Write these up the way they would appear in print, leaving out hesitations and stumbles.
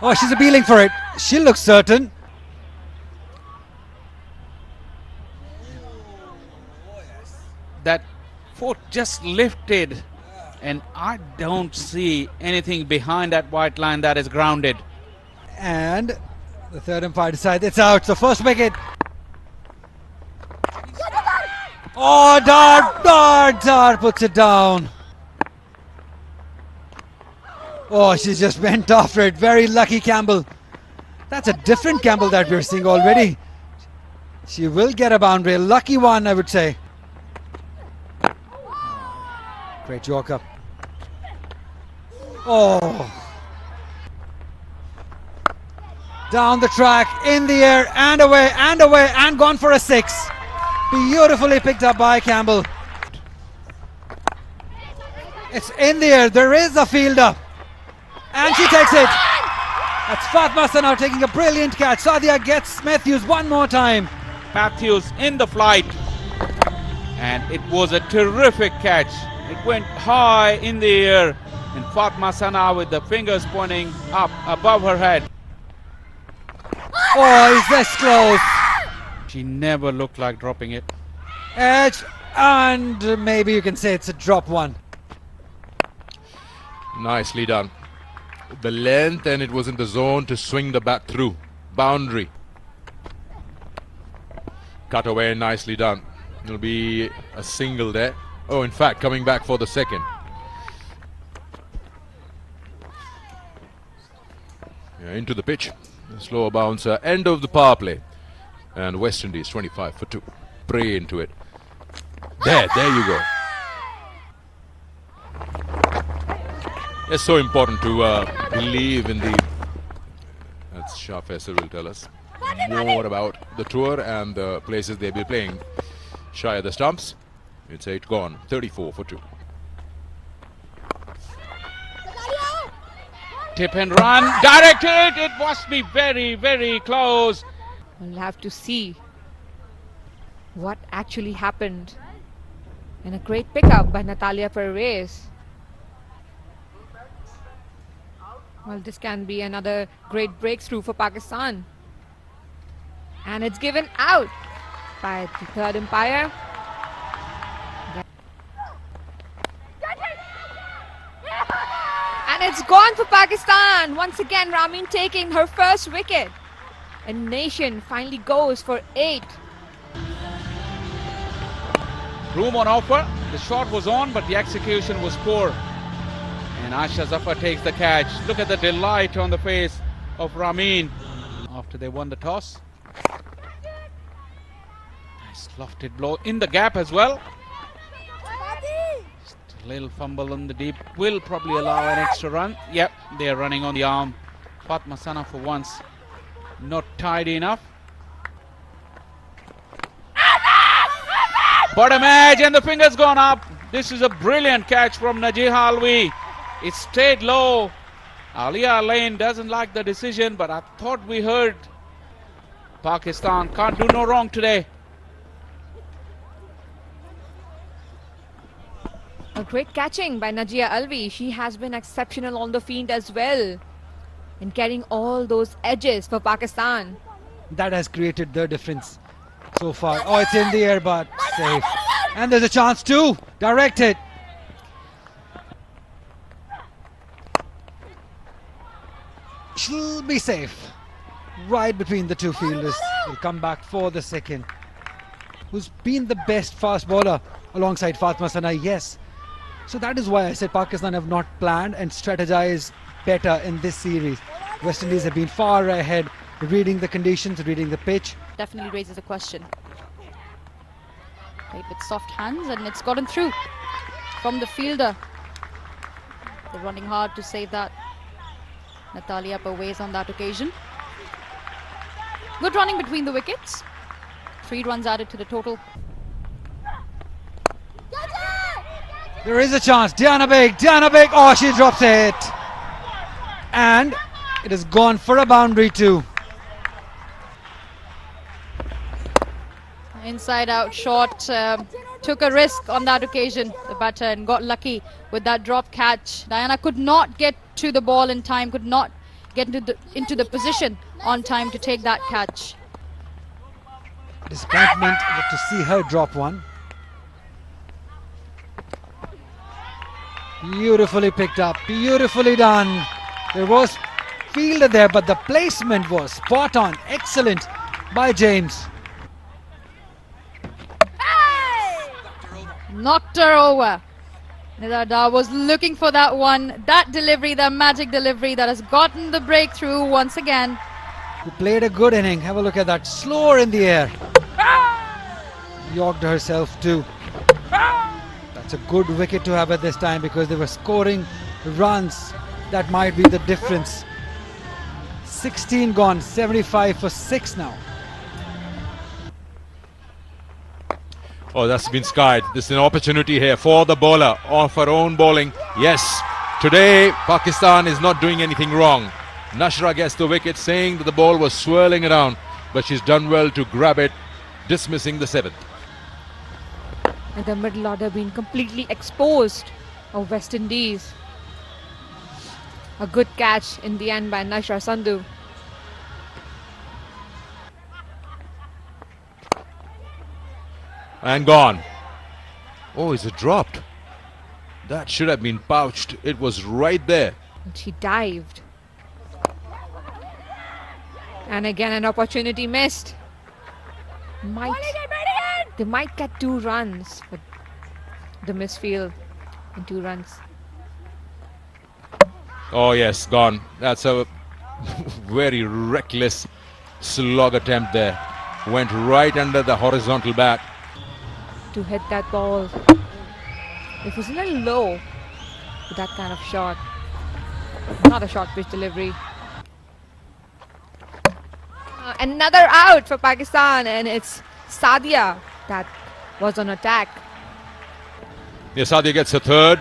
Oh, she's appealing for it. She looks certain. That foot just lifted, and I don't see anything behind that white line that is grounded. And the third umpire decides it's out. So first wicket. Oh, Dart puts it down. Oh, she's just went after it. Very lucky Campbell. That's a different Campbell that we're seeing already. She will get a boundary. A lucky one, I would say. Great Yorker. Oh. Down the track, in the air, and away, and gone for a six. Beautifully picked up by Campbell. It's in the air. There is a fielder. And she takes it. That's Fatma Sana taking a brilliant catch. Sadia gets Matthews one more time. Matthews in the flight, and it was a terrific catch. It went high in the air, and Fatma Sana with the fingers pointing up above her head. Oh, is this close? She never looked like dropping it. Edge, and maybe you can say it's a drop one. Nicely done. The length, and it was in the zone to swing the bat through. Boundary. Cut away, nicely done. It'll be a single there. Oh, in fact, coming back for the second. Yeah, into the pitch. Slower bouncer. End of the power play. And West Indies 25 for 2. Pray into it. There you go. It's so important to believe in the... That's Shah Faisal will tell us more about the tour and the places they'll be playing. Shy of the stumps. It's 8 gone. 34 for 2. Tip and run, directed. It must be very, very close. We'll have to see what actually happened. And a great pickup by Natalia Perez. Well, this can be another great breakthrough for Pakistan. And it's given out by the third umpire. And it's gone for Pakistan. Once again, Ramin taking her first wicket. And Nation finally goes for 8. Room on offer. The shot was on, but the execution was poor. And Asha Zafar takes the catch. Look at the delight on the face of Ramin after they won the toss. Nice lofted blow in the gap as well. Just a little fumble on the deep will probably allow an extra run. Yep, they're running on the arm. Fatma Sana for once not tidy enough. Bottom edge, and the finger's gone up. This is a brilliant catch from Najeeha Alvi. It stayed low. Alia Lane doesn't like the decision, but I thought we heard Pakistan can't do no wrong today. A great catching by Najeeha Alvi. She has been exceptional on the field as well. And getting all those edges for Pakistan. That has created the difference so far. Oh, it's in the air, but safe. And there's a chance to direct it. She'll be safe. Right between the two fielders. Will come back for the second. Who's been the best fast bowler alongside Fatma Sana? Yes. So that is why I said Pakistan have not planned and strategized better in this series. West Indies have been far ahead, reading the conditions, reading the pitch. Definitely raises a question. Played with soft hands, and it's gotten through from the fielder. They're running hard to save that. Natalia Perez on that occasion. Good running between the wickets. 3 runs added to the total. There is a chance. Diana Baig. Oh, she drops it. And it has gone for a boundary too. Inside out shot took a risk on that occasion, the batter, and got lucky with that drop catch. Diana could not get to the ball in time, could not get into the position on time to take that catch. Disappointment to see her drop one. Beautifully picked up, beautifully done. There was fielder there, but the placement was spot on. Excellent by James. Knocked her over. Nidar Dar was looking for that one, that delivery, that magic delivery that has gotten the breakthrough once again. Who played a good inning. Have a look at that. Slower in the air. Yorked herself too. That's a good wicket to have at this time because they were scoring runs. That might be the difference. 16 gone, 75 for 6 now. Oh, that's been skied. This is an opportunity here for the bowler of her own bowling. Yes, today Pakistan is not doing anything wrong. Nashra gets the wicket, saying that the ball was swirling around, but she's done well to grab it, dismissing the 7th. And the middle order being completely exposed of West Indies. A good catch in the end by Nashra Sandhu. And gone. Oh, is it dropped? That should have been pouched. It was right there. And she dived. And again an opportunity missed. They might get 2 runs, but the misfield in 2 runs. Oh yes, gone. That's a very reckless slog attempt there. Went right under the horizontal bat. To hit that ball. It was a little low with that kind of shot. Not a short pitch delivery. Another out for Pakistan, and it's Sadia that was on attack. Yes, Sadia gets a 3rd.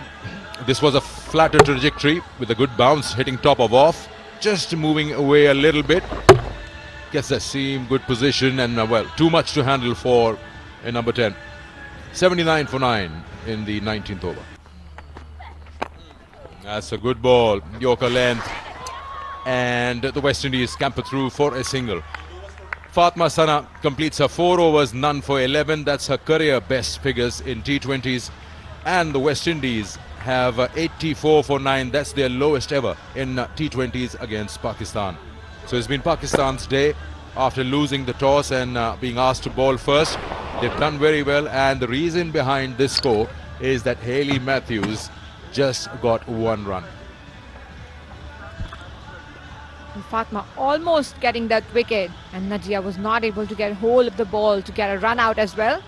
This was a flatter trajectory with a good bounce hitting top of off. Just moving away a little bit. Gets the seam, good position, and well, too much to handle for number 10. 79 for 9 in the 19th over. That's a good ball. Yorker length. And the West Indies scamper through for a single. Fatma Sana completes her 4 overs, none for 11. That's her career best figures in T20s. And the West Indies have 84 for 9. That's their lowest ever in T20s against Pakistan. So it's been Pakistan's day after losing the toss and being asked to bowl first. They've done very well, and the reason behind this score is that Hayley Matthews just got 1 run. And Fatma almost getting that wicket, and Najia was not able to get hold of the ball to get a run out as well.